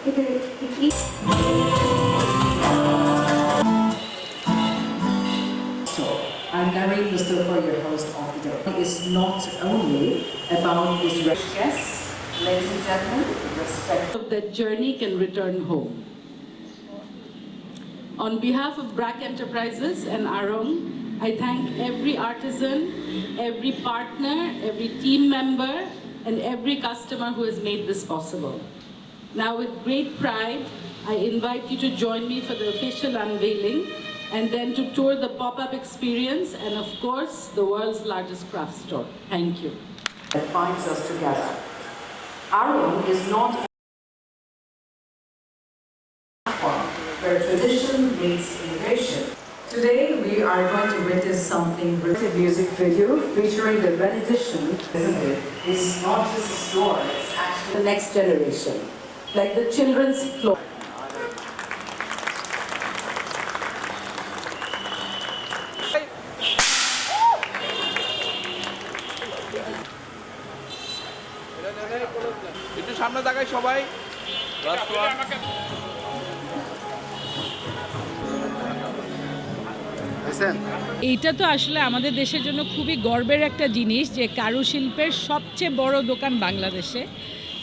I'm Narine Mustafa, your host of the day. It's not only about this guests, ladies and gentlemen, respect of that journey can return home. On behalf of BRAC Enterprises and Arong, I thank every artisan, every partner, every team member, and every customer who has made this possible. Now, with great pride, I invite you to join me for the official unveiling and then to tour the pop-up experience and, of course, the world's largest craft store. Thank you. That binds us together. Arong is not a platform where tradition meets innovation. Today, we are going to witness something with a music video featuring the red edition, isn't it? It's not just a store, it's actually the next generation. Like the children's floor. একটু সামনে তাকাই সবাই। এইটা তো আসলে আমাদের দেশের জন্য খুবই গর্বের একটা জিনিস যে কারুশিল্পের সবচেয়ে বড় দোকান বাংলাদেশে।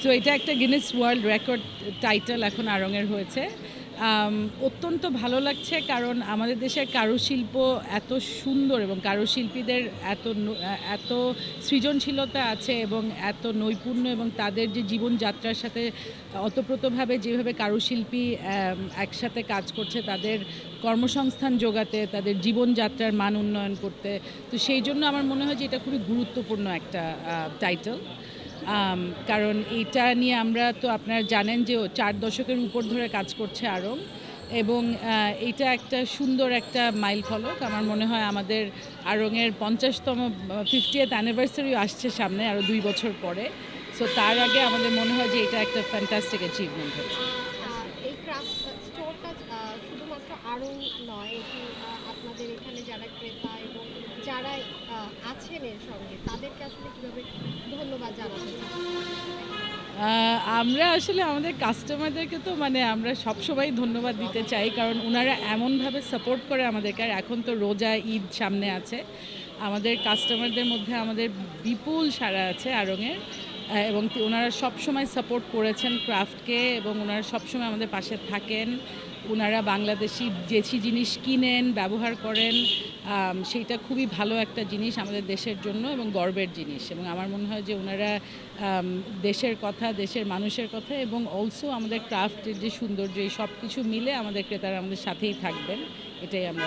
তো এটা একটা গিনেস ওয়ার্ল্ড রেকর্ড টাইটেল এখন আড়ংয়ের হয়েছে। অত্যন্ত ভালো লাগছে কারণ আমাদের দেশের কারুশিল্প এত সুন্দর এবং কারুশিল্পীদের এত সৃজনশীলতা আছে এবং এত নৈপুণ্য এবং তাদের যে জীবনযাত্রার সাথে অতপ্রতভাবে যেভাবে কারুশিল্পী একসাথে কাজ করছে তাদের কর্মসংস্থান যোগাতে, তাদের জীবনযাত্রার মান উন্নয়ন করতে। তো সেই জন্য আমার মনে হয় যে এটা খুবই গুরুত্বপূর্ণ একটা টাইটেল। কারণ এইটা নিয়ে আমরা তো আপনারা জানেন যে 4 দশকের উপর ধরে কাজ করছে আড়ং এবং এইটা একটা সুন্দর একটা মাইল ফলক। আমার মনে হয় আমাদের আড়ংয়ের 50তম 50th অ্যানিভার্সারিও আসছে সামনে আরও 2 বছর পরে। সো তার আগে আমাদের মনে হয় যে এটা একটা ফ্যান্টাস্টিক অ্যাচিভমেন্ট হয়েছে। এই ক্রাফট স্টোরটা শুধুমাত্র আড়ং নয়, এটি আপনাদের এখানে যারা ক্রেতা এবং যারা আছেন এর সঙ্গে তাদেরকে আসলে কীভাবে ধন্যবাদ জানাতে চাই? আমরা আসলে আমাদের কাস্টমারদেরকে তো আমরা সবসময় ধন্যবাদ দিতে চাই কারণ ওনারা এমনভাবে সাপোর্ট করে আমাদেরকে। আর এখন তো রোজা ঈদ সামনে আছে, আমাদের কাস্টমারদের মধ্যে আমাদের বিপুল সাড়া আছে আড়ংয়ের এবং ওনারা সবসময় সাপোর্ট করেছেন ক্রাফটকে এবং ওনারা সবসময় আমাদের পাশে থাকেন। ওনারা বাংলাদেশি দেশি জিনিস কিনেন, ব্যবহার করেন, সেইটা খুবই ভালো একটা জিনিস আমাদের দেশের জন্য এবং গর্বের জিনিস। এবং আমার মনে হয় যে ওনারা দেশের কথা, দেশের মানুষের কথা এবং অলসো আমাদের ক্রাফটের যে সৌন্দর্য, এই সব কিছু মিলে আমাদের ক্রেতারা আমাদের সাথেই থাকবেন, এটাই আমরা